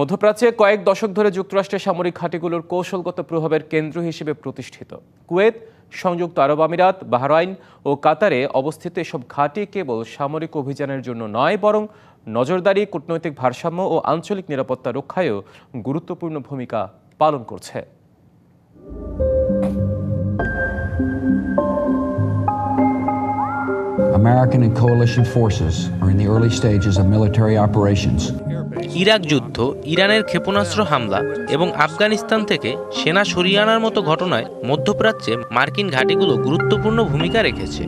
মধ্যপ্রাচ্যে কয়েক দশক ধরে যুক্তরাষ্ট্রের সামরিক ঘাঁটিগুলোর কৌশলগত প্রভাবের কেন্দ্র হিসেবে প্রতিষ্ঠিত কুয়েত, সংযুক্ত আরব আমিরাত, বাহরাইন ও কাতারে অবস্থিত এসব ঘাঁটি কেবল সামরিক অভিযানের জন্য নয়, বরং নজরদারি, কূটনৈতিক ভারসাম্য ও আঞ্চলিক নিরাপত্তা রক্ষায়ও গুরুত্বপূর্ণ ভূমিকা পালন করছে। American and coalition forces are in the early stages of military operations. Iraq যুদ্ধ, ইরানের ক্ষেপণাস্ত্র হামলা এবং আফগানিস্তান থেকে সেনা সরিয়ে আনার মতো ঘটনায় মধ্যপ্রাচ্যে মার্কিন ঘাঁটিগুলো গুরুত্বপূর্ণ ভূমিকা রেখেছে।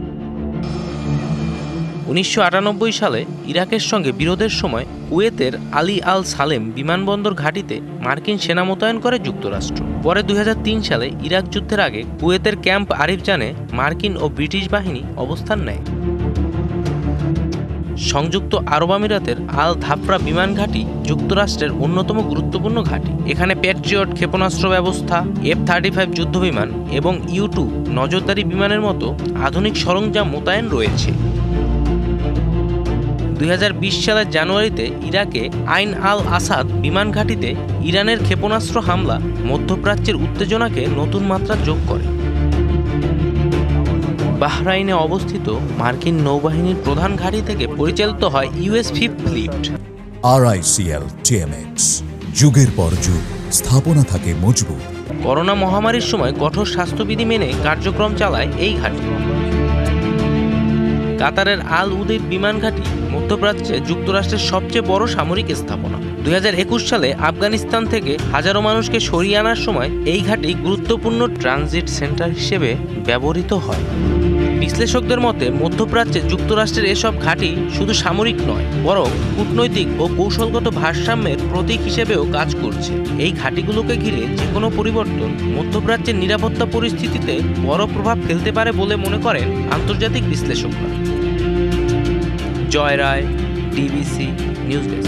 1998 সালে ইরাকের সঙ্গে বিরোধের সময় কুয়েতের আলী আল সালেম বিমানবন্দর ঘাঁটিতে মার্কিন সেনা মোতায়েন করে যুক্তরাষ্ট্র। পরে 2003 সালে ইরাক যুদ্ধের আগে কুয়েতের ক্যাম্প আরিফজানে মার্কিন ও ব্রিটিশ বাহিনী অবস্থান নেয়। সংযুক্ত আরব আমিরাতের আল ধাফরা বিমান ঘাঁটি যুক্তরাষ্ট্রের অন্যতম গুরুত্বপূর্ণ ঘাঁটি। এখানে প্যাট্রিয়ট ক্ষেপণাস্ত্র ব্যবস্থা, F-35 যুদ্ধবিমান এবং U-2 নজরদারি বিমানের মতো আধুনিক সরঞ্জাম মোতায়েন রয়েছে। 2020 সালের জানুয়ারিতে ইরাকে আইন আল আসাদ বিমান ঘাঁটিতে ইরানের ক্ষেপণাস্ত্র হামলা মধ্যপ্রাচ্যের উত্তেজনাকে নতুন মাত্রা যোগ করে। বাহরাইনে অবস্থিত মার্কিন নৌবাহিনীর প্রধান ঘাঁটি থেকে পরিচালিত হয় US fifth fleet. RICL TMX, যুগের পর যুগ স্থাপনা থাকে মজবুত। করোনা মহামারীর সময় কঠোর স্বাস্থ্যবিধি মেনে কার্যক্রম চালায় এই ঘাঁটি। কাতারের আল উদেইদ বিমান ঘাঁটি মধ্যপ্রাচ্যে যুক্তরাষ্ট্রের সবচেয়ে বড় সামরিক স্থাপনা। 2021 সালে আফগানিস্তান থেকে হাজারো মানুষকে সরিয়ে আনার সময় এই ঘাঁটি গুরুত্বপূর্ণ ট্রানজিট সেন্টার হিসেবে ব্যবহৃত হয়। বিশ্লেষকদের মতে মধ্যপ্রাচ্যে যুক্তরাষ্ট্রের এসব ঘাঁটি শুধু সামরিক নয়, বরং কূটনৈতিক ও কৌশলগত ভারসাম্যের প্রতীক হিসেবেও কাজ করছে। এই ঘাঁটিগুলোকে ঘিরে যে কোনো পরিবর্তন মধ্যপ্রাচ্যের নিরাপত্তা পরিস্থিতিতে বড় প্রভাব ফেলতে পারে বলে মনে করেন আন্তর্জাতিক বিশ্লেষকরা। জয় রায়, DBC নিউজ ডেস্ক।